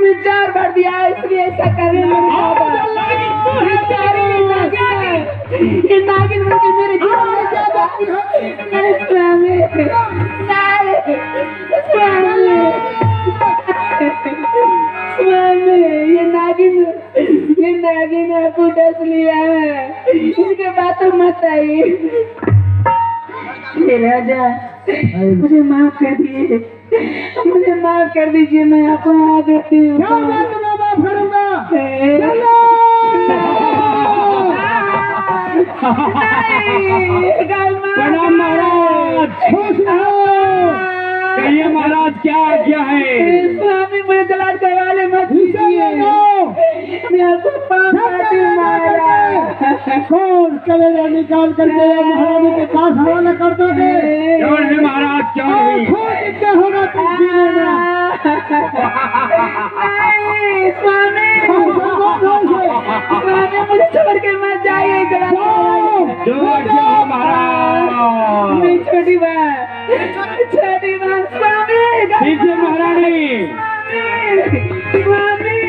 तुमने 4 बार दिया है, इसलिए ऐसा कर रहे मेरे बाबा। ये नागिन मुझे मेरे जीवन में ज्यादा नहीं स्वामी, स्वामी ये नागिन आपको डस लिया है, इसके बात तो मत आई। ये राजा मुझे माफ कर दिए, मुझे माफ कर दीजिए, मैं आपको हाथ जोड़ती हूँ। क्या बात मैं माफ करूंगा? प्रणाम महाराज, खुश रहो। कहिए महाराज क्या आज्ञा है? स्वामी मुझे जलाल के वाले मत कीजिए, मैं आपको पाप करती हूँ महाराज। कौन कलेजा निकाल करके महारानी के पास हवाला कर दोगे? क्यों नहीं महाराज, क्यों नहीं? खुद क्या होगा तुम जीने में? स्वामी स्वामी मुझे छोड़ के मत जाइए, जो आज्ञा हो महाराज। नहीं छोटी बात स्वामी। ठीक है महारानी। स्वामी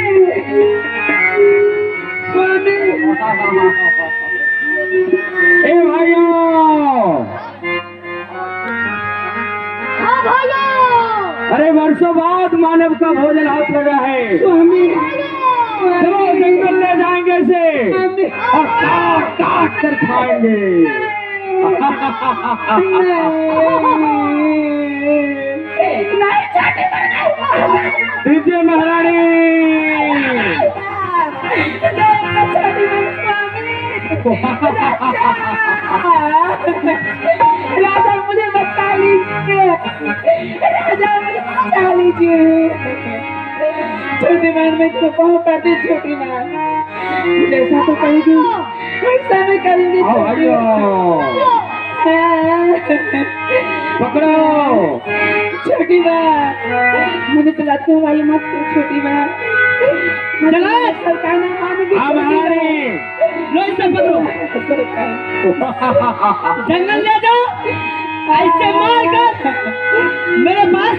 स्वामी ए भाइयों, हाँ भाइयों, अरे वर्षों बाद मानव का भोजन हाथ लगा है। स्वामी चलो जंगल ले जाएंगे इसे और काट काट कर खाएंगे। दीजिए महारानी। राजा मुझे बचा लीजिए, राजा मुझे बचा लीजिए। छोटी बहन में तो बहुत पड़ती, छोटी बहन जैसा तो कहेगी वैसा मैं करूंगी। पकड़ो छोटी बहन, मुझे चलाते हो वाली मत करो छोटी बहन, सरकार ने मानेगी। जंगल ले जाओ, ऐसे मार कर मेरे पास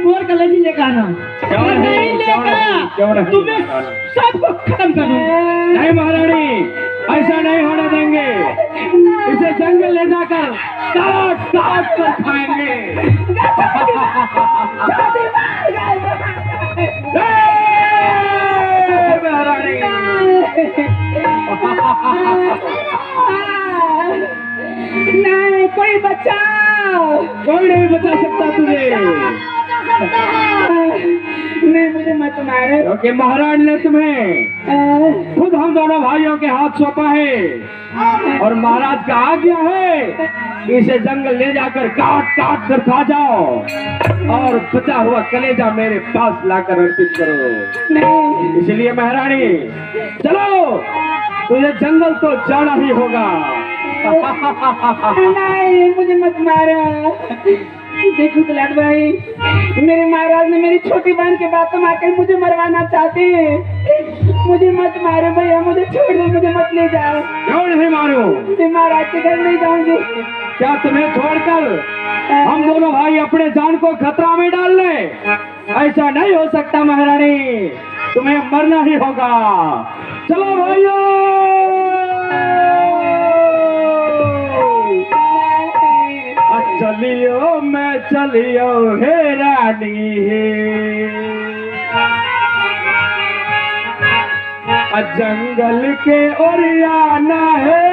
कोर कलेजी लेकर आना। अगर नहीं लेकर तुम्हें सबको खत्म कर दूंगा। नहीं महारानी, ऐसा नहीं होने देंगे। इसे जंगल ले जाकर काट काट कर खाएंगे। महारानी नहीं, कोई बचाओ, कोई नहीं बचा सकता तुझे। नहीं मुझे मत मारो, क्योंकि महाराज ने तुम्हें खुद हम दोनों भाइयों के हाथ सौंपा है और महाराज का आज्ञा है इसे जंगल ले जाकर काट काट कर खा जाओ और बचा हुआ कलेजा मेरे पास लाकर अर्पित करो। इसलिए महारानी चलो, तुझे जंगल तो जाना ही होगा। नहीं मुझे मत मारो। देखो दुलाट भाई, मेरे महाराज ने मेरी छोटी बहन के बात में आकर मुझे मरवाना चाहते हैं। मुझे मत मारो भैया, मुझे छोड़ दो, मुझे मत ले जाओ। क्यों नहीं मारो? मैं महाराज के घर नहीं जाऊंगी। क्या तुम्हें छोड़कर हम दोनों भाई अपने जान को खतरा में डाल ले? ऐसा नहीं हो सकता महारानी, तुम्हें मरना ही होगा। चलो भाइयों, चलियो मैं चलियो हे रानी, जंगल के ओरियाना है।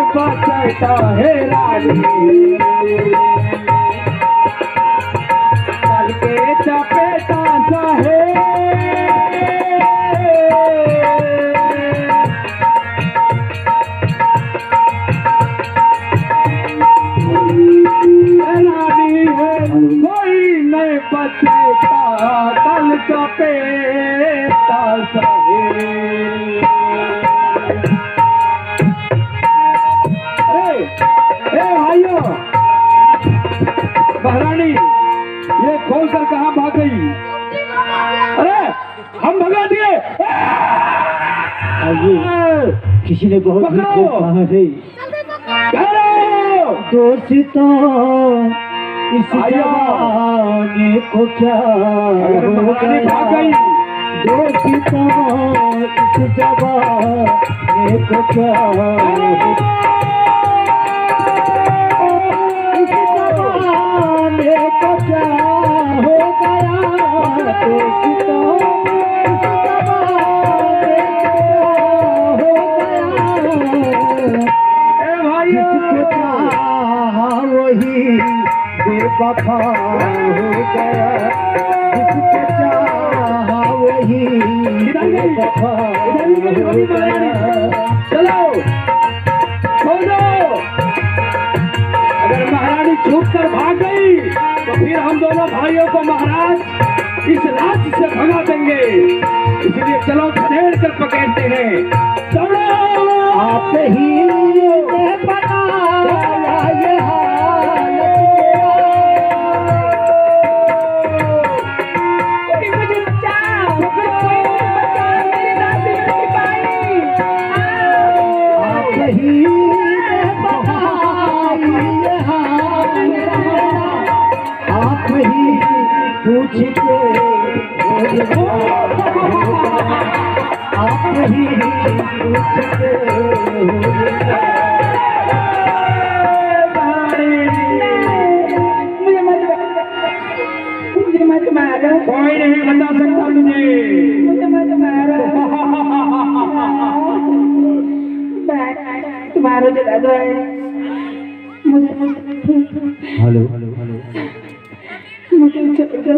बचता है रानी, चल के चपेटा सा है। रानी है कोई नहीं बचता, चल चपेटा सा है। छोड़कर कहाँ भाग गई? अरे हम भगा दिए। किसी ने बहुत पकड़ो। झूठ कहा है। करो। दोस्तों इस आइयो। जमाने को क्या अगर हो महारानी भाग गया? गई। दोस्तों इस जमाने को क्या हो गया? इस जमाने को क्या हो गया? दोस्तों इस जमाने को क्या हो गया? जिसको चाहा वही बेवफा हो गया। जिसको चाहा वही बेवफा हो गया। चलो छोड़ो। अगर महारानी छूट कर भाग गई तो फिर हम दोनों भाइयों को महाराज इस राज्य से भगा देंगे। इसलिए चलो खदेड़ कर पकड़ते हैं। चलो। आप ही ने बनाया ये हालत कोई मुझे बचाओ, कोई मुझे बचाओ, मेरे दासी में सिपाही। आप ही ने बनाई ये हालत। आप ही पूछ के आप ही पूछ के मुझे मत मारो, कोई नहीं बता सकता तुझे। मुझे मत मारो। तुम्हारो जला दो है। मुझे हेलो मुझे छोड़ दो।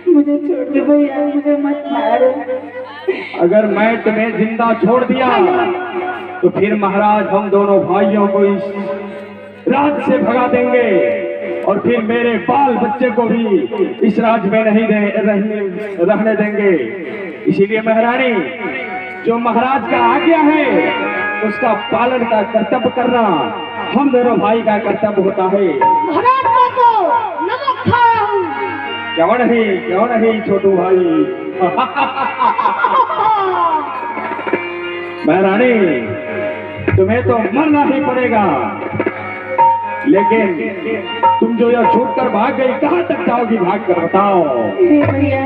मुझे छोड़ दो भैया, मुझे मत मारो। अगर मैं तुम्हें जिंदा छोड़ दिया तो फिर महाराज हम दोनों भाइयों को इस राज्य से भगा देंगे और फिर मेरे बाल बच्चे को भी इस राज्य में नहीं रहने देंगे। इसीलिए महारानी जो महाराज का आज्ञा है उसका पालन का कर्तव्य करना हम दोनों भाई का कर्तव्य होता है। महाराज को तो नमक खाया हूँ। क्यों नहीं छोटू भाई। महारानी तुम्हें तो मरना ही पड़ेगा, लेकिन तुम जो यह छूट कर भाग गई कहाँ तक जाओगी? भाग कर बताओ। हे भैया,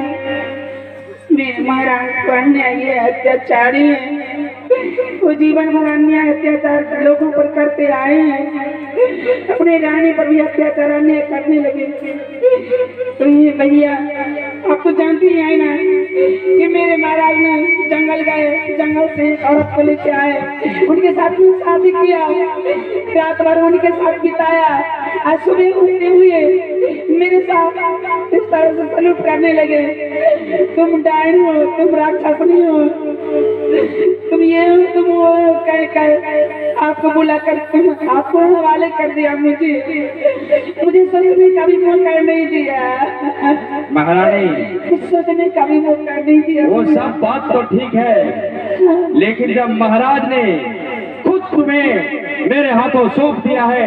मेरे महाराज को अन्याय ये अत्याचारी है। वो जीवन भर अन्याय अत्याचार लोगों पर करते आए हैं। अपने रानी पर भी अत्याचार अन्याय करने लगे। तो ये भैया आप तो जानती ही है ना कि मेरे महाराज ने जंगल गए, जंगल से औरत को लेके आए, उनके साथ में शादी किया, रात भर उनके साथ बिताया। आज सुबह उठते हुए मेरे साथ इस तरह से सलूट करने लगे। तुम डायन हो, तुम राक्षसनी हो, तुम ये हो, तुम वो, कह आपको बुलाकर तुम आपको हवाले कर दिया। मुझे सोचने का भी मौका नहीं दिया। महारानी सोचने का भी मौका नहीं दिया। वो सब बात तो ठीक है, लेकिन जब महाराज ने खुद तुम्हें मेरे हाथों सौंप दिया है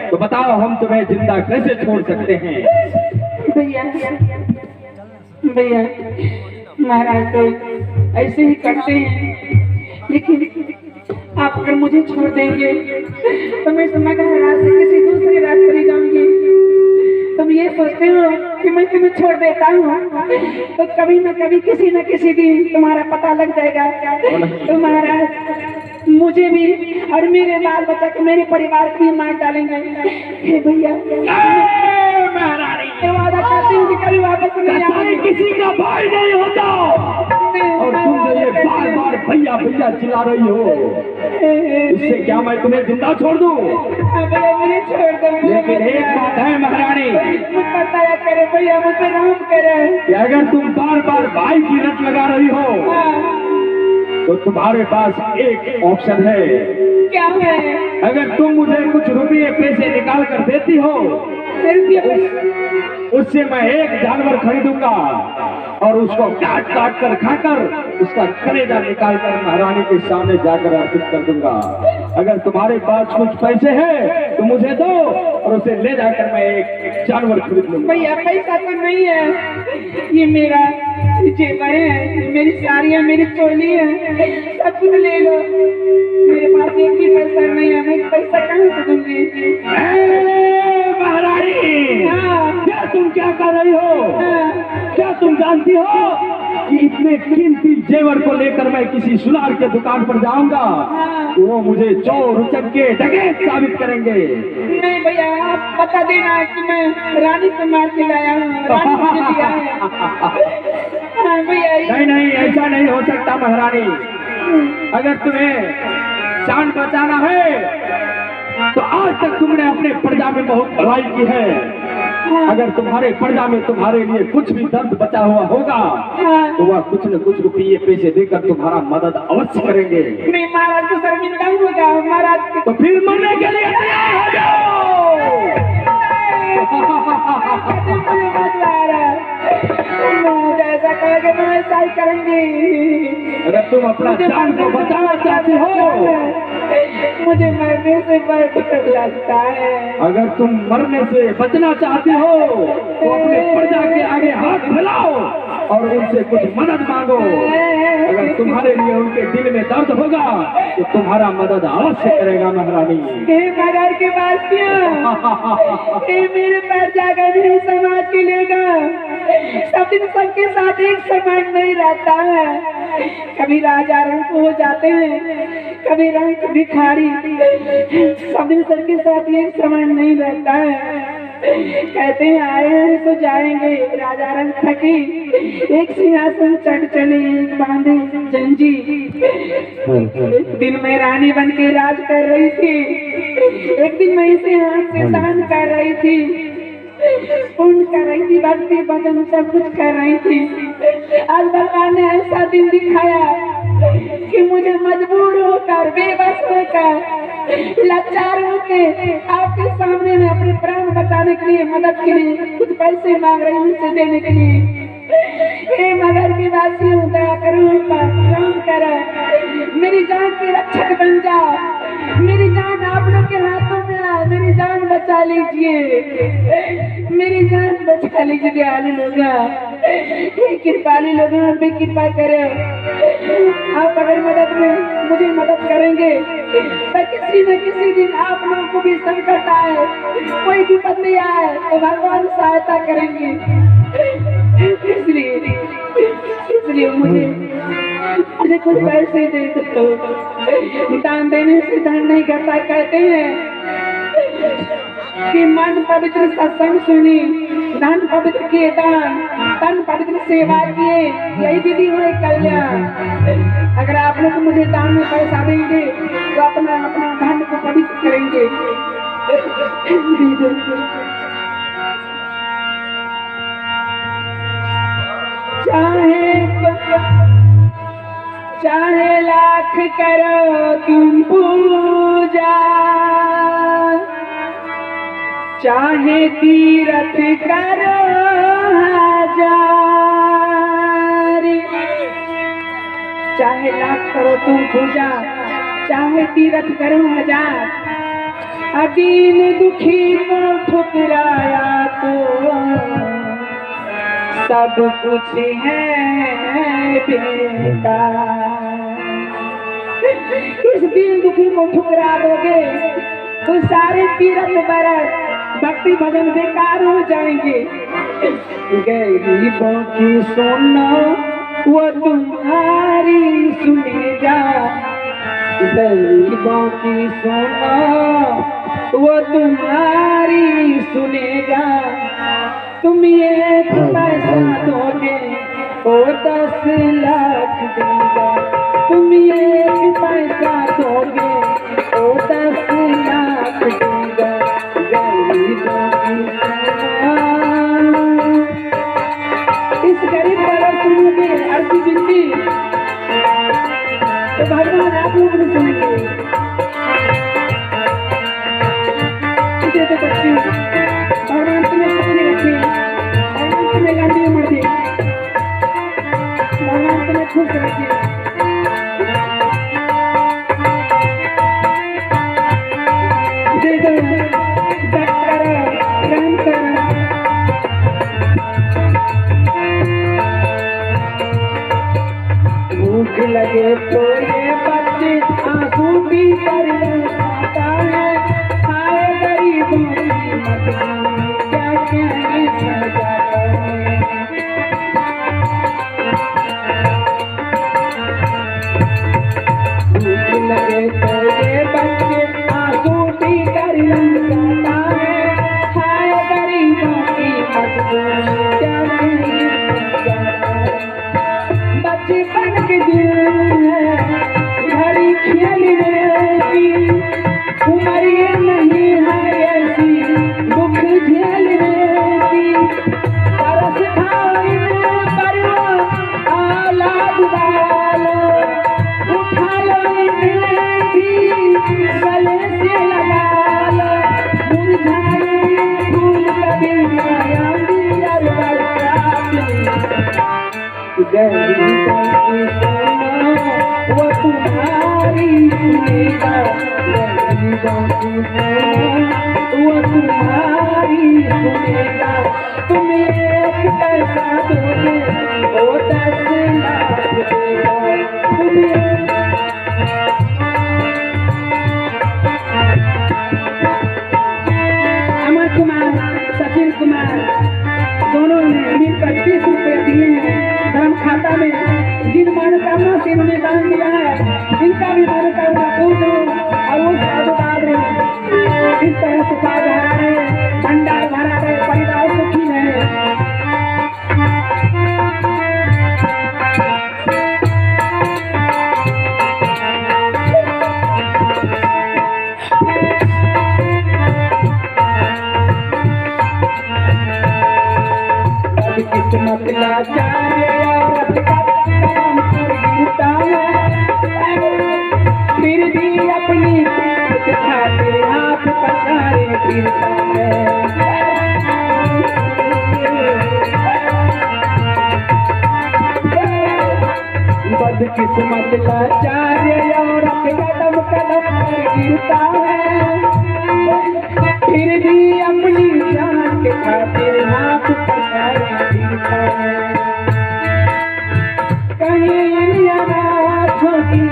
तो बताओ हम तुम्हें जिंदा कैसे छोड़ सकते हैं? भैया भैया महाराज तो ऐसे ही करते हैं, लेकिन आप अगर मुझे छोड़ देंगे तो मैं समाधान से किसी दूसरे रात चली जाऊंगी। तुम ये सोचते हो कि मैं तुम्हें छोड़ देता हूँ तो कभी न कभी किसी न किसी दिन तुम्हारा पता लग जाएगा। तुम्हारा मुझे भी और मेरे बाल बच्चा को, मेरे परिवार को भी मार डालेंगे। हे भैया मैं वादा करती हूँ कि कभी वापस नहीं आऊंगी। किसी का भाई नहीं होता और तुम जो ये बार बार भैया भैया चिल्ला रही हो, इससे क्या मैं तुम्हें जिंदा छोड़ दूं? भैया मुझे छोड़ दो। लेकिन एक बात है महारानी, मुझ पर दया करे भैया, मुझ पर रहम करे। कि अगर तुम बार बार भाई की रट लगा रही हो तो तुम्हारे पास एक ऑप्शन है। क्या है? अगर तुम मुझे कुछ रुपये पैसे निकाल कर देती हो रुपये उससे मैं एक जानवर खरीदूंगा और उसको काट काट कर खाकर उसका कलेजा निकाल कर महारानी के सामने जाकर अर्पित कर दूंगा। अगर तुम्हारे पास कुछ पैसे हैं तो मुझे दो और उसे ले जाकर मैं एक जानवर खरीद लूंगा। भैया पैसा तो नहीं है, ये मेरा जेवर है, ये मेरी साड़ियाँ, मेरी चोली है, सब कुछ ले लो। मेरे पास एक भी पैसा नहीं है, मैं पैसा कहाँ से दूंगी? महारानी, हाँ। क्या तुम क्या कर रही हो? हाँ। क्या तुम जानती हो कि इतने कीमती जेवर को लेकर मैं किसी सुनार के दुकान पर जाऊंगा? हाँ। वो मुझे चोर उचक्के डकैत साबित करेंगे। नहीं भैया, आप बता देना कि मैं रानी से मार के लाया हूँ, रानी मुझे दिया है। हाँ भैया। नहीं नहीं, ऐसा नहीं हो सकता महारानी। अगर तुम्हें जान बचाना है तो आज तक तुमने अपने प्रजा में बहुत भलाई की है। अगर तुम्हारे प्रजा में तुम्हारे लिए कुछ भी दर्द बचा हुआ होगा तो वह कुछ न कुछ रुपये पैसे देकर तुम्हारा मदद अवश्य करेंगे। नहीं महाराज को शर्मिंदा होगा महाराज। तो फिर मरने के लिए तैयार हो जाओ। जैसा कहोगे मैं वैसा ही करूंगी। अगर तुम अपना जान को बचाना चाहती हो, मुझे मरने से डर लगता है। अगर तुम मरने से बचना चाहती हो तो अपने प्रजा के आगे हाथ फैलाओ और उनसे कुछ मदद मांगो। अगर तुम्हारे लिए उनके दिल में दर्द होगा तो तुम्हारा मदद अवश्य करेगा महारानी। हे मगर के वासियों, हे मेरे प्रजा का मेरे समाज के लेगा, सब दिन सबके साथ एक समान नहीं रहता है। कभी राजा रंग हो जाते हैं, कभी रंग भिखारी, सब दिन सबके साथ एक समान नहीं रहता है। कहते हैं आए हैं तो जाएंगे। राजा रंग थकी, एक सिंहासन चढ़ चले, एक बांधे जंजी। दिन में रानी बन के राज कर रही थी, एक दिन मैं इसे हाथ से दान कर रही थी, पुण्य कर रही थी, भक्ति भजन सब कुछ कर रही थी। आज भगवान ने ऐसा दिन दिखाया कि मुझे मजबूर होकर, बेबस होकर, लाचार होकर आपके सामने में अपने प्राण बचाने के लिए, मदद के लिए कुछ पैसे मांग रही हूँ उसे देने के लिए। हे मगर के वासियों, दया करो, काम करो, मेरी जान के रक्षक बन जाओ। मेरी जान आप लोग के हाथों में है, मेरी जान बचा लीजिए, मेरी जान बचा लीजिए। दयालु लोग, कृपालु लोग, आप भी कृपा करें। आप अगर मदद में मुझे मदद करेंगे तो किसी न किसी दिन आप लोगों को भी संकट आए, कोई विपत्ति आए तो भगवान सहायता करेंगे। इसलिए मुझे कुछ पैसे दे दो। दान देने से धन नहीं करता। कहते हैं कि मन पवित्र सत्संग सुनी, धन पवित्र किए दान, तन पवित्र सेवा किए, यही विधि हुए कल्याण। अगर आप लोग मुझे दान में पैसा देंगे तो अपना धन को पवित्र करेंगे। चाहे लाख करो तुम पूजा, चाहे तीरथ करो हजार, चाहे लाख करो तुम पूजा, चाहे तीरथ करो हजार, अदीन दुखी को ठुकराया तो सब कुछ है बेकार। इस दीन दुखी को ठुकरा दोगे तो सारे तीरथ व्रत भक्ति भजन बेकार हो जाएंगे। गरीबों की सुनो वो तुम्हारी सुनेगा, गरीबों की सुनो वो तुम्हारी सुनेगा। तुम ये पैसा दोगे वो 10 लाख देगा, तुम ये पैसा दोगे वो 10 लाख देगा। इस गरीब अगर सुनोगे अर्जी बिंदी तो भगवान आप लोग ने सुनेंगे। तो बच्ची भगवान तुम्हें कितने रखे, भगवान तुम्हें गांधी मर दे। लगे तो ये बच्चे आंसू पीकर रंग जाता है। हाय गरीबों की मजबूरी क्या कहीं समझाता है। बचपन के दिन है घड़ी खेलने की, उम्र ये नहीं है ऐसी दुख झेलने की। तरस खाने पर औलाद डालो, उठा लो इन्हें भी गले से लगा लो। मुरझाए फूल कभी आएंगी और बरसाती। गरीबों की सुनो वो तुम्हारी सुनेगा, गरीबों की सुनो वो तुम्हारी सुनेगा। तुम एक पैसा दोगे वो 10 लाख देगा। तुम अमर कुमार, सचिन कुमार दोनों ने मिलकर 30 रुपये दिए हैं धर्म खाता में। जिन मनोकामना से इन्होंने दान दिया है, इनका भी मनोकामना पूर्ण हो और वो साधुवाद रहे। इस तरह से बात भरा रहे, भंडार भरा रहे, परिवार सुखी रहे। किस्मत लाचार औरत का काम पर गिरता है, फिर भी अपनी पीठ दिखाते हाथ पसारे फिरता है। बदकिस्मत लाचार औरत कदम कदम पर गिरता है, फिर भी अपनी जान के खातिर हाथ पसारे फिरता है। कहीं अनाथों की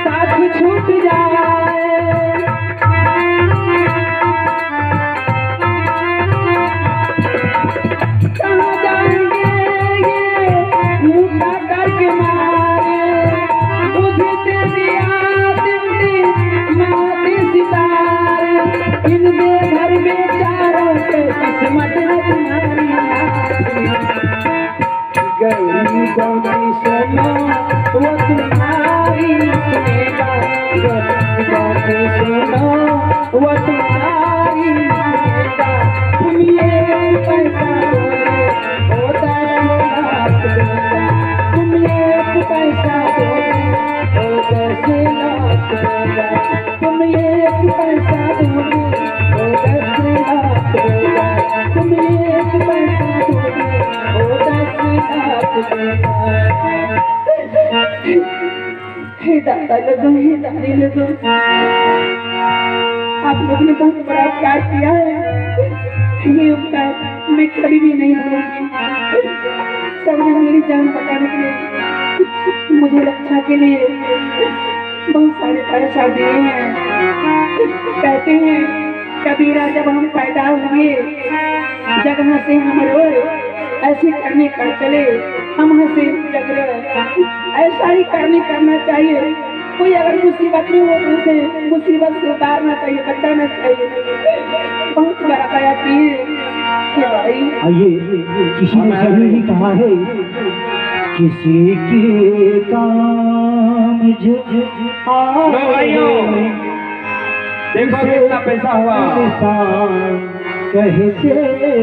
साथ छूट जाए, कहाँ जाएंगे ये मुद्दा करके मारे। बुझते दिया दिल्ली माते सितारे, इन बेघर बेचारों के किस्मत है तुम्हारी। गरीबों की सुनो वो तुम्हारी सुनेगा, गरीबों की सुनो वो तुम्हारी सुनेगा। तुम एक पैसा दोगे वो 10 लाख देगा। तुम एक पैसा दोगे वो 10 लाख देगा। तुम एक पैसा दोगे वो 10 लाख देगा। तुम एक पैसा दोगे वो 10 लाख देगा। हे दादा लगो, हे दादी लगो, आप लोग ने बहुत बड़ा उपकार किया है। ये उपकार मैं कभी भी नहीं भूलूंगी। सबने मेरी जान बचाने के लिए, मुझे रक्षा के लिए बहुत सारे पैसा दिए हैं। कहते हैं कबीरा जब हम पैदा हुए जगह से हम रोए, ऐसे करने कर चले हम हंसे जगरे। ऐसा ही करना चाहिए। कोई अगर मुसीबत में हो तो उसे मुसीबत से उतारना चाहिए, बचाना चाहिए। बहुत बड़ा दया की है भाई। आइए, किसी ने सही ही कहा है, किसी के काम देखो कितना पैसा हुआ। कहते हैं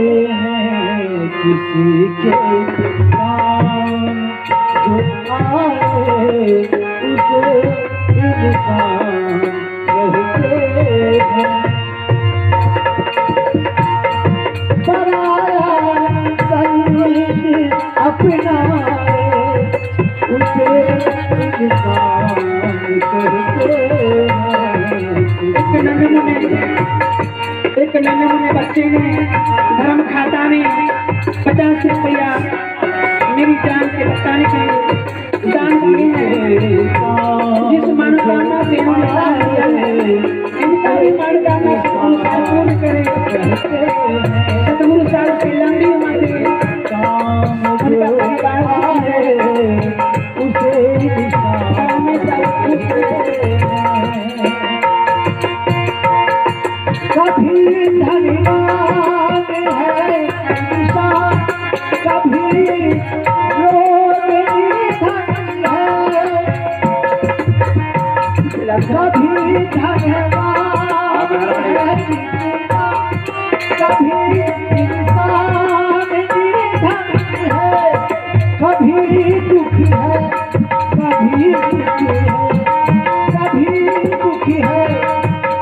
किसी के काम जो आए उसे इंसान कहते हैं। पराया संग अपना उसे इंसान कहते हैं। एक नन्हे मुन्ने बच्चे ने धर्म खाता में 50 रुपया मेरी जान के बचाने के लिए दान किए हैं। जिस मनोकामना से इन्होंने दान किया है, इनका भी मनोकामना पूर्ण करें। सतगुरु साहब की लंबी उम्र दे, उनका परिवार सुखी रहे, उसे हमेशा कभी धनवान है जीता, कभी इंसान निर्धन है, कभी दुखी है, कभी सुखी है, कभी दुखी है,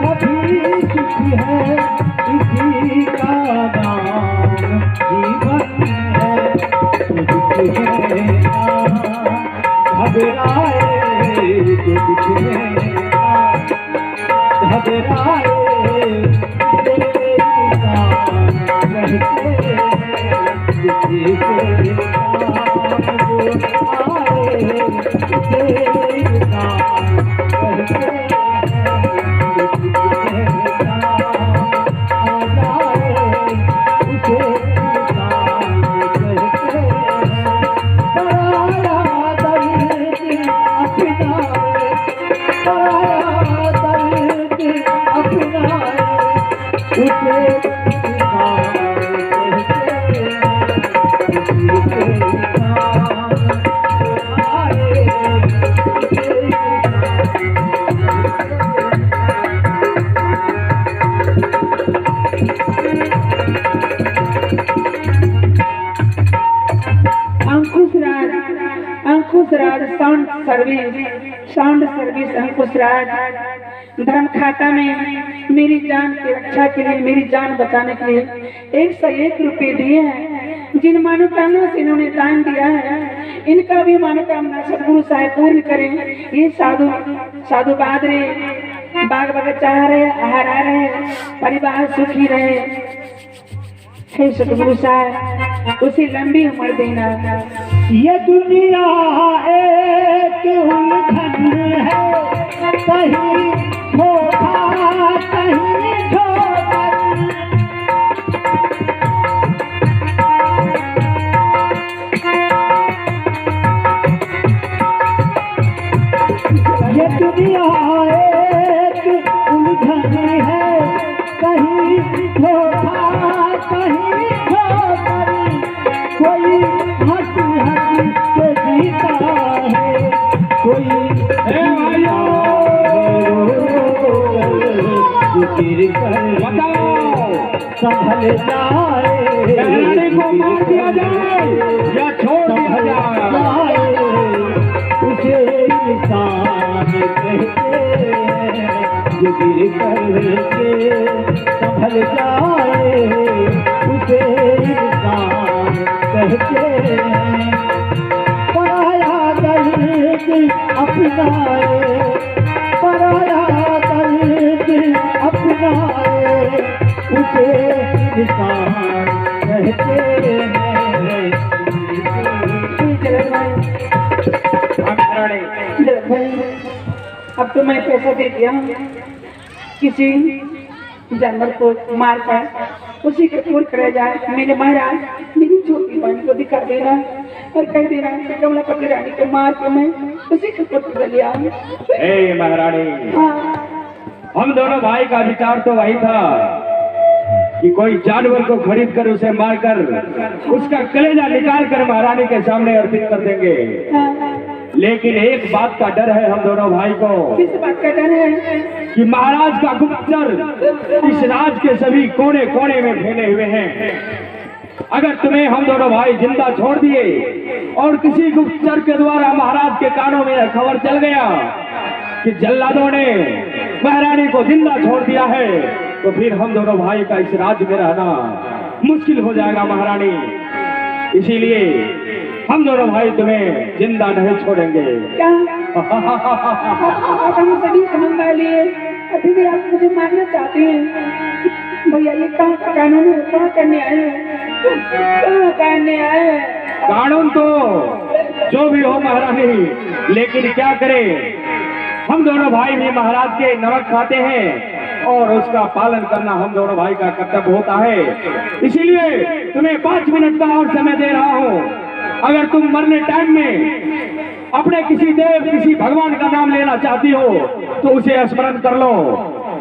कभी सुखी है, इसी का नाम जीवन है। दुख है घबराए, दुख है घबराए, तेरे नाम कहते किसी के नाम आए, तेरे नाम कहते किसी के नाम आ जाए, उसे नाम कहते पराया दर्द अपना, पराया दर्द अपना, उसे नाम कहते किसी के नाम आए, उसे अंकुश राज साउंड सर्विस अंकुश राज धर्म खाता में मेरी जान की रक्षा के लिए, मेरी जान बचाने के लिए 101 रुपए दिए हैं। जिन मनोकामना से इन्होंने दान दिया है, इनका भी मनोकामना सदगुरु साहेब पूर्ण करें। ये साधु बहादुर बाग बगीचा रहे, हरा रहे, परिवार सुखी रहे। हे सदगुरु साहब उसे लंबी उम्र देना। ये दुनिया एक उलझन है, कहीं धोखा कहीं ठोकर, ये दुनिया एक उलझन है, कहीं धोखा कहीं ठोकर, कोई हंसी हंसी के जीता है, कोई गिर कर संभल जाए, को मार दिया जाए या छोड़ दिया जाए, उसे इंसान कहते हैं, जो गिर करके संभल जाए, उसे इंसान कहते हैं। पराया दर्द अपनाए, पराया दर्द अपनाए, उसे इंसान कहते हैं। अब तो मैं पैसा दे दिया किसी जानवर को मार कर उसी के पूर करे जाए। मेरे महाराज मेरी छोटी बहन को दिखा देना और कह देना कि कमला पति रानी को मार के मैं उसी के पुत्र लिया। हे महारानी, हम दोनों भाई का विचार तो वही था कि कोई जानवर को खरीद कर उसे मारकर उसका कलेजा निकाल कर महारानी के सामने अर्पित कर देंगे। लेकिन एक बात का डर है हम दोनों भाई को। किस बात का डर है? कि महाराज का गुप्तचर इस राज के सभी कोने कोने में फैले हुए हैं। अगर तुम्हें हम दोनों भाई जिंदा छोड़ दिए और किसी गुप्तचर के द्वारा महाराज के कानों में खबर चल गया कि जल्लादों ने महारानी को जिंदा छोड़ दिया है, तो फिर हम दोनों भाई का इस राज्य में रहना मुश्किल हो जाएगा महारानी। इसीलिए हम दोनों भाई तुम्हें जिंदा नहीं छोड़ेंगे। क्या आप हम सभी समझ लिए? अभी भी आप मुझे मारना चाहते हैं? भैया ये कहाँ का कानून है? कहाँ करने आए हैं? कहाँ करने आए हैं? कानून तो जो भी हो महारानी, लेकिन क्या करें, हम दोनों भाई भी महाराज के नमक खाते हैं और उसका पालन करना हम दोनों भाई का कर्तव्य होता है। इसीलिए तुम्हें 5 मिनट का और समय दे रहा हूँ। अगर तुम मरने टाइम में अपने किसी देव किसी भगवान का नाम लेना चाहती हो तो उसे स्मरण कर लो,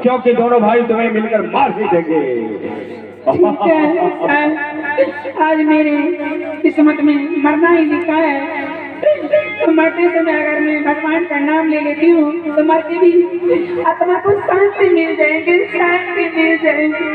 क्योंकि दोनों भाई तुम्हें मिलकर मार भी देंगे। ठीक है, आज मेरी किस्मत में मरना ही लिखा है। तो मरते समय अगर मैं भगवान का नाम ले लेती हूँ तो मरते भी आत्मा को शांति मिल जाएगी, शांति मिल जाएगी।